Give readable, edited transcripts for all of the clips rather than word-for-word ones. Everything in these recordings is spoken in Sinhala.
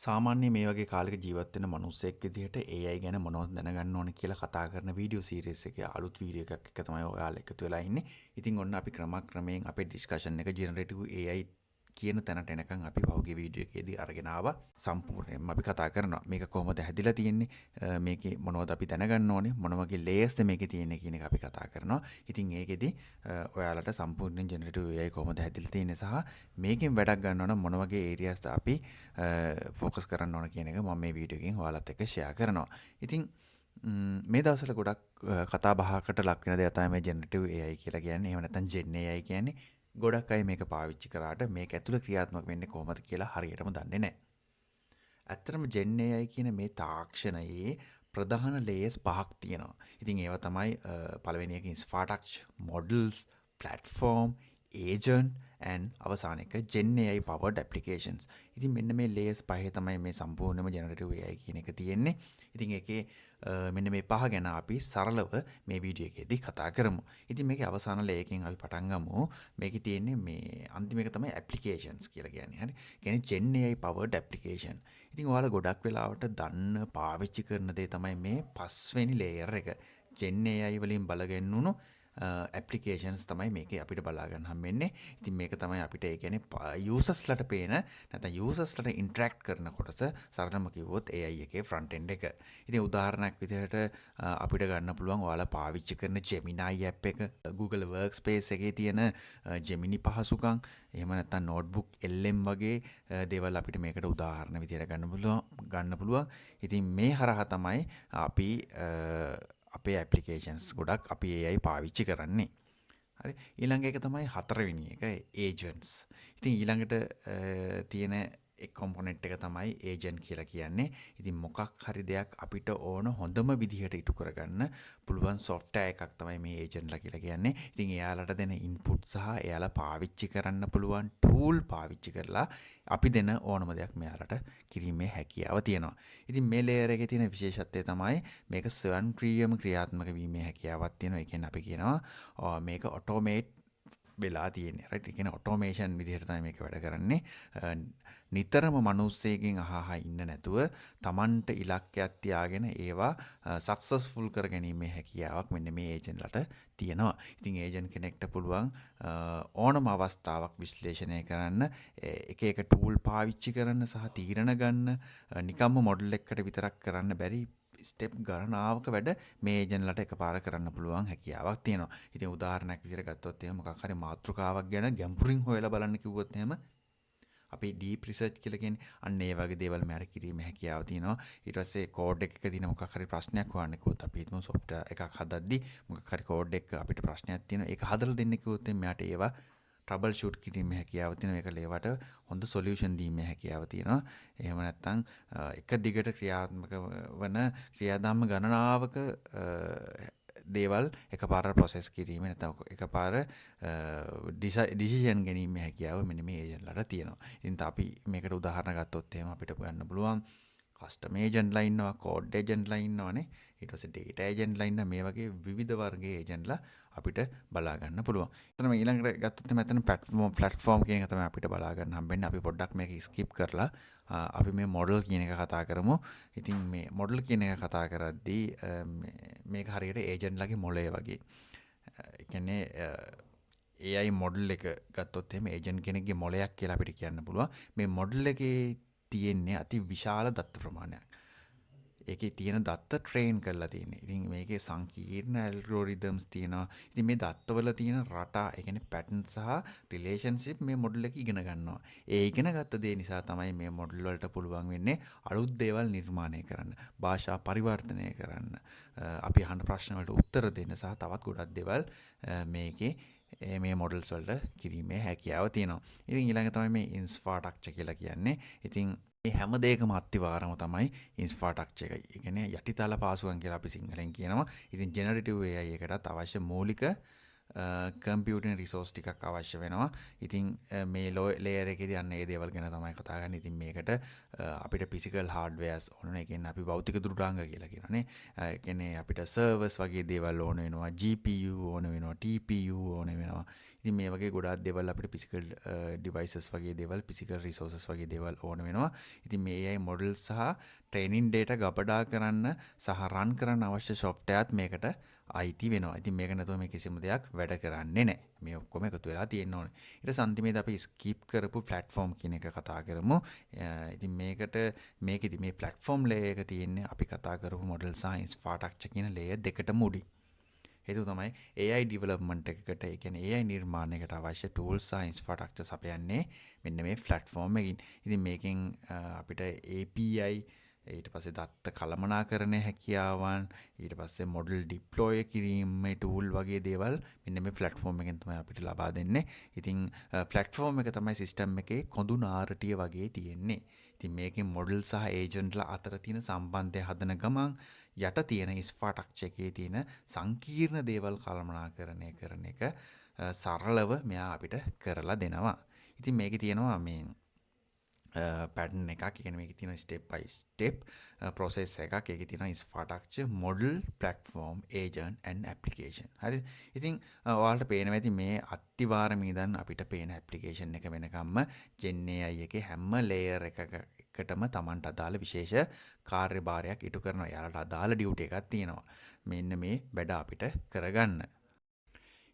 සාමාන්‍ය මේ වගේ කාලෙක ජීවත් වෙන මිනිස්සෙක් විදිහට AI ගැන මොනවද දැනගන්න ඕන කියලා කතා කරන වීඩියෝ සීරීස් එකේ අලුත් වීඩියෝ එකක් එක තමයි ඔයාලා එකතු වෙලා ඉන්නේ. ඉතින් ඔන්න අපි ක්‍රමයෙන් අපේ ඩිස්කෂන් එක ජෙනරේටිව් AI කියන තැනට එනකන් අපි පහුගිය වීඩියෝ එකේදී අරගෙන ආවා. සම්පූර්ණයෙන්ම අපි කතා කරනවා මේක කොහොමද හැදිලා තියෙන්නේ, මේකේ මොනවද අපි දැනගන්න ඕනේ, මොන වගේ ලේයර්ස්ද මේකේ තියෙන්නේ කියන එක අපි කතා කරනවා. ඉතින් ඒකෙදි ඔයාලට සම්පූර්ණයෙන් ජෙනරේටිව් AI කොහොමද හැදිලා තියෙන්නේ සහ මේකෙන් වැඩක් ගන්නවා නම් මොන වගේ ඒරියාස්ද අපි ෆෝකස් කරන්න ඕන කියන එක මම මේ වීඩියෝ එකෙන් ඔයාලත් එක්ක ෂෙයා කරනවා. ඉතින් මේ දවස්වල ගොඩක් කතා බහකට ලක් වෙන දෙයක් තමයි මේ ජෙනරේටිව් AI කියලා කියන්නේ. එහෙම නැත්නම් Gen AI කියන්නේ. ගොඩක් අය මේක පාවිච්චි කරාට මේක ඇතුළේ ක්‍රියාත්මක වෙන්නේ කොහොමද කියලා හරියටම දන්නේ නැහැ. ඇත්තටම Gen AI කියන මේ තාක්ෂණයේ ප්‍රධාන ලේයර්ස් පහක් තියෙනවා. ඉතින් ඒවා තමයි පළවෙනි එක Spartach models, platform, agent and අවසාන එක Gen AI powered applications. ඉතින් මෙන්න මේ layers පහේ තමයි මේ සම්පූර්ණම generative AI කියන එක තියෙන්නේ. ඉතින් ඒකේ මෙන්න මේ පහ ගැන අපි සරලව මේ වීඩියෝ එකේදී කතා කරමු. ඉතින් මේකේ අවසාන ලේයරකින් අපි පටන් ගමු. මේකේ තියෙන්නේ මේ අන්තිම එක තමයි applications කියලා කියන්නේ. හරි. කියන්නේ Gen AI powered application. ඉතින් ඔයාලා ගොඩක් වෙලාවට දන්න පාවිච්චි කරන දේ තමයි මේ පස්වෙනි layer එක. Gen AI වලින් බලගන්නුණු ඇප්ලිකේෂන්ස් තමයි මේකේ අපිට බලා ගන්න හම්බෙන්නේ. ඉතින් මේක තමයි අපිට ඒ කියන්නේ යූසර්ස්ලට පේන නැත්නම් යූසර්ස්ලට ඉන්ටරැක්ට් කරන කොටස සරලම කිව්වොත් AI එකේ ෆ්‍රන්ට් එන්ඩ් එක. ඉතින් උදාහරණයක් විදිහට අපිට ගන්න පුළුවන් ඔයාලා පාවිච්චි කරන Gemini app එක, Google Workspace එකේ තියෙන Gemini පහසුකම්, එහෙම නැත්නම් notebook LM වගේ දේවල් අපිට මේකට උදාහරණ විදිහට ගන්න පුළුවන්. ඉතින් මේ හරහා තමයි අපි අපේ ඇප්ලිකේෂන්ස් ගොඩක් අපි AI පාවිච්චි කරන්නේ. හරි. ඊළඟ එක තමයි හතරවෙනි එක agents. ඉතින් ඊළඟට තියෙන එක් කොම්පොනන්ට් එක තමයි agent කියලා කියන්නේ. ඉතින් මොකක් හරි දෙයක් අපිට ඕන හොඳම විදිහට ඉටු කරගන්න පුළුවන් software එකක් තමයි මේ agentලා කියලා කියන්නේ. ඉතින් එයාලට දෙන input සහ එයාලා පාවිච්චි කරන්න පුළුවන් tool පාවිච්චි කරලා අපි දෙන ඕනම දෙයක් මෙයාලට කිරීමේ හැකියාව තියෙනවා. ඉතින් මේ layer එකේ තියෙන විශේෂත්වය තමයි මේක ස්වයංක්‍රීයම ක්‍රියාත්මක වීමේ හැකියාවක් තියෙනවා. ඒ කියන්නේ අපි කියනවා මේක automate වෙලා තියෙන්නේ. right? ඒ කියන්නේ automation විදිහට තමයි මේක වැඩ කරන්නේ. නිතරම මිනිස්සෙකින් අහහා ඉන්න නැතුව Tamanට ඉලක්කයක් තියාගෙන ඒවා සක්සස්ෆුල් කර ගැනීමේ හැකියාවක් මෙන්න මේ ඒජන්ට්ලට තියෙනවා. ඉතින් ඒජන්ට් කෙනෙක්ට පුළුවන් ඕනම අවස්ථාවක් විශ්ලේෂණය කරන්න, එක එක ටූල් පාවිච්චි කරන්න සහ තීරණ ගන්න, නිකම්ම මොඩල් එකකට විතරක් කරන්න බැරි ස්ටෙප් ගණනාවක වැඩ මේ ඒජන්ට්ලට එකපාර කරන්න පුළුවන් හැකියාවක් තියෙනවා. ඉතින් උදාහරණයක් විදිහට ගත්තොත් එහෙම මොකක් හරි මාතෘකාවක් ගැන ගැඹුරින් හොයලා බලන්න කිව්වොත් එහෙම අපි ඩීප් රිසර්ච් කියලා කියන්නේ අන්න ඒ වගේ දේවල් මෙයාට කිරීමේ හැකියාව තියෙනවා. ඊට පස්සේ කෝඩ් එකක තියෙන මොකක් හරි ප්‍රශ්නයක් හොයන්න කිව්වොත් අපි හිතමු software එකක් හදද්දි මොකක් හරි කෝඩ් එකක අපිට ප්‍රශ්නයක් තියෙනවා. ඒක හදලා දෙන්න කිව්වොත් මෙයාට ඒවා ට්‍රබල් ෂූට් කිරීමේ හැකියාව තියෙනවා. ඒකට ඒවට හොඳ සොලියුෂන් දීමේ හැකියාව තියෙනවා. එහෙම නැත්නම් එක දිගට ක්‍රියාත්මක වන ක්‍රියාදාම ගණනාවක දේවල් එකපාර ප්‍රොසෙස් කිරීම නැත්නම් එකපාර ඩිසිෂන් ගැනීමේ හැකියාව මෙන්න මේ ඒජන්ට්ලාට තියෙනවා. ඉතින් අපි මේකට උදාහරණ ගත්තොත් එහෙම අපිට ගන්න පුළුවන් කස්ටම් ඒජන්ට්ලා ඉන්නවා, කෝඩ් ඒජන්ට්ලා ඉන්නවනේ. ඊට පස්සේ ඩේටා ඒජන්ට්ලා ඉන්නවා. මේ වගේ විවිධ වර්ගයේ ඒජන්ට්ලා අපිට බලා ගන්න පුළුවන්. එතන ඊළඟට ගත්තොත් මෙතන platform කියන එක තමයි අපිට බලා ගන්න හම්බෙන්නේ. අපි පොඩ්ඩක් මේක skip කරලා අපි මේ model කියන එක කතා කරමු. ඉතින් මේ model කියන එක කතා කරද්දී මේක හරියට ඒජන්ට්ලාගේ මොළය වගේ. ඒ කියන්නේ AI model එක ගත්තොත් එහෙම ඒජන්ට් කෙනෙක්ගේ මොළයක් කියලා අපිට කියන්න පුළුවන්. මේ model එකේ තියෙන්නේ අති විශාල දත්ත ප්‍රමාණයක්. ඒකේ තියෙන දත්ත ට්‍රේන් කරලා තියෙන්නේ. ඉතින් මේකේ සංකීර්ණ ඇල්ගොරිතම්ස් තියෙනවා. ඉතින් මේ දත්තවල තියෙන රටා, ඒ කියන්නේ පැටර්න් සහ රිලේෂන්ෂිප් මේ මොඩල් එක ඉගෙන ගන්නවා. ඒ ඉගෙන ගත්ත දේ නිසා තමයි මේ මොඩල් වලට පුළුවන් වෙන්නේ අලුත් දේවල් නිර්මාණය කරන්න, භාෂා පරිවර්තනය කරන්න, අපි අහන ප්‍රශ්න වලට උත්තර දෙන්න සහ තවත් ගොඩක් දේවල් මේකේ මේ මොඩල්ස් වලට කිරීමේ හැකියාව තියෙනවා. ඉතින් ඊළඟ තමයි මේ ඉන්ෆ්‍රාස්ට්‍රක්චර් කියලා කියන්නේ. ඉතින් මේ හැම දෙයකම අත්විවරම තමයි ඉන්ෆ්‍රාස්ට්‍රක්චර් එක. ඒ කියන්නේ යටිතල පාසුකම් කියලා අපි සිංහලෙන් කියනවා. ඉතින් ජෙනරේටිව් AI එකටත් අවශ්‍ය මූලික කම්පියුටින් රිසෝස් ටිකක් අවශ්‍ය වෙනවා. ඉතින් මේ ලේයර් එකේදී අන්න ඒ දේවල් ගැන තමයි කතා කරන්නේ. ඉතින් මේකට අපිට ෆිසිකල් හાર્ඩ්වෙයාර්ස් ඕන වෙනවා. ඒ කියන්නේ අපි භෞතික දුරාංග කියලා කියනනේ. ඒ කියන්නේ අපිට සර්වර්ස් වගේ දේවල් ඕන වෙනවා. GPU ඕන වෙනවා. TPU ඕන වෙනවා. ඉතින් මේ වගේ ගොඩාක් දේවල් අපිට ෆිසිකල් ඩිවයිසස් වගේ දේවල්, ෆිසිකල් රිසෝසස් වගේ දේවල් ඕන වෙනවා. ඉතින් මේ AI මොඩල් සහ ට්‍රේනින් ඩේටා ගබඩා කරන්න සහ රන් කරන්න අවශ්‍ය සොෆ්ට්වෙයාරත් මේකට අයිති වෙනවා. ඉතින් මේක නැතුව මේ කිසිම දෙයක් වැඩ කරන්නේ නැහැ. මේ ඔක්කොම එකතු වෙලා තියෙන්න ඕනේ. ඊට සම්තිමේද අපි ස්කිප් කරපු ප්ලැට්ෆෝම් කියන එක කතා කරමු. ඉතින් මේකෙදි මේ ප්ලැට්ෆෝම් ලේයර් එක තියෙන්නේ අපි කතා කරපු මොඩල් සහ ඉන්ෆ්‍රාස්ට්‍රක්චර් කියන ලේයර් දෙකටම උඩින්. හේතුව තමයි AI ඩිවලොප්මන්ට් එකකට, ඒ කියන්නේ AI නිර්මාණයකට අවශ්‍ය ටූල්ස් සහ ඉන්ෆ්‍රාස්ට්‍රක්චර්ස් අපයන්නේ මෙන්න මේ ප්ලැට්ෆෝම් එකකින්. ඉතින් මේකෙන් අපිට API, ඊට පස්සේ දත්ත කළමනාකරණය හැකියාවන්, ඊට පස්සේ මොඩල් ඩිප්ලොය කිරීමේ ටූල් වගේ දේවල් මෙන්න මේ ප්ලැට්ෆෝම් එකෙන් තමයි අපිට ලබා දෙන්නේ. ඉතින් ප්ලැට්ෆෝම් එක තමයි සිස්ටම් එකේ කොඳු නාරටිය වගේ තියෙන්නේ. ඉතින් මේකෙන් මොඩල් සහ ඒජන්ට්ලා අතර තියෙන සම්බන්ධය හදන ගමන් යට තියෙන ඉන්ෆ්‍රාස්ට්‍රක්චර් එකේ තියෙන සංකීර්ණ දේවල් කළමනාකරණය කරන එක සරලව මෙයා අපිට කරලා දෙනවා. ඉතින් මේකේ තියෙනවා මේ පැටර්න් එකක්. ඒ කියන්නේ මේකේ තියෙන ස්ටෙප් බයි ස්ටෙප් ප්‍රොසෙස් එකක්. ඒකේ තියෙන infrastructure, model, platform, agent and application. හරි. ඉතින් ඔයාලට පේනවා ඇති මේ අත්තිවාරමේ ඉඳන් අපිට පේන ඇප්ලිකේෂන් එක වෙනකම්ම Gen AI එකේ හැම ලේයර් එකකටම Tamanට අදාළ විශේෂ කාර්යභාරයක් ඉටු කරනවා. එයාලට අදාළ ඩියුටි එකක් තියෙනවා. මෙන්න මේ වැඩ අපිට කරගන්න.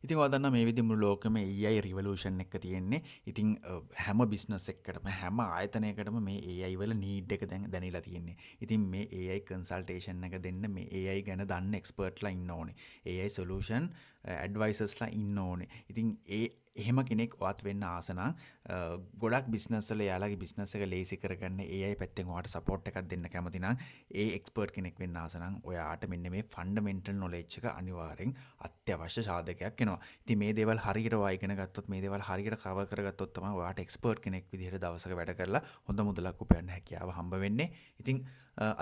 ඉතින් ඔයා දන්නා මේ විදිහ මුළු ලෝකෙම AI රිවොලූෂන් එක තියෙන්නේ. ඉතින් හැම බිස්නස් එකකටම හැම ආයතනයකටම මේ AI වල නීඩ් එක දැන් දැනিলা තියෙන්නේ. ඉතින් මේ AI කන්සල්ටේෂන් එක දෙන්න මේ AI ගැන දන්න එක්ස්පර්ට්ලා ඉන්න ඕනේ. AI සොලියුෂන් ඇඩ්වයිසර්ස්ලා ඉන්න ඕනේ. ඉතින් එහෙම කෙනෙක් ඔයත් වෙන්න ආස නම් ගොඩක් බිස්නස් වල යාළගේ බිස්නස් එක ලේසි කරගන්න AI පැත්තෙන් ඔයාට සපෝට් එකක් දෙන්න කැමති නම් ඒ එක්ස්පර්ට් කෙනෙක් වෙන්න ආස නම් ඔයාට මෙන්න මේ ෆන්ඩමෙන්ටල් නොලෙජ් එක අනිවාර්යෙන් අත්‍යවශ්‍ය සාධකයක් වෙනවා. ඉතින් මේ දේවල් හරියට ඔයා ඉගෙන ගත්තොත්, මේ දේවල් හරියට කවර් කරගත්තොත් තමයි ඔයාට එක්ස්පර්ට් කෙනෙක් විදිහට දවසක වැඩ කරලා හොඳ මුදලක් උපයන්න හැකියාව හම්බ වෙන්නේ. ඉතින්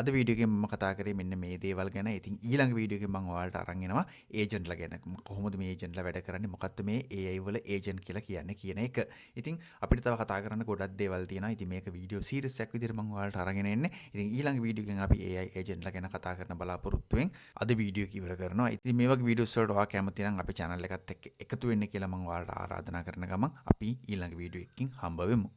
අද වීඩියෝ එකෙන් මම කතා කරේ මෙන්න මේ දේවල් ගැන. ඉතින් ඊළඟ වීඩියෝ එකෙන් මම ඔයාලට අරන් එනවා ඒජන්ට්ලා ගැන. කොහොමද මේ ඒජන්ට්ලා වැඩ කරන්නේ? මොකක්ද මේ AI වල ඒජන්ට් කියලා කියන්නේ කියන එක. ඉතින් අපිට තව කතා කරන්න ගොඩක් දේවල් තියෙනවා. ඉතින් මේක වීඩියෝ සීරීස් එකක් විදිහට මම ඔයාලට අරගෙන එන්නේ. ඉතින් ඊළඟ වීඩියෝ එකෙන් අපි AI ඒජන්ට්ලා ගැන කතා කරන බලාපොරොත්තුෙන් අද වීඩියෝ එක ඉවර කරනවා. ඉතින් මේ වගේ වීඩියෝස් වලට ඔයා කැමති නම් අපේ channel එකත් එක්ක එකතු වෙන්න කියලා මම ඔයාලට ආරාධනා කරන ගමන් අපි ඊළඟ වීඩියෝ එකකින් හම්බ වෙමු.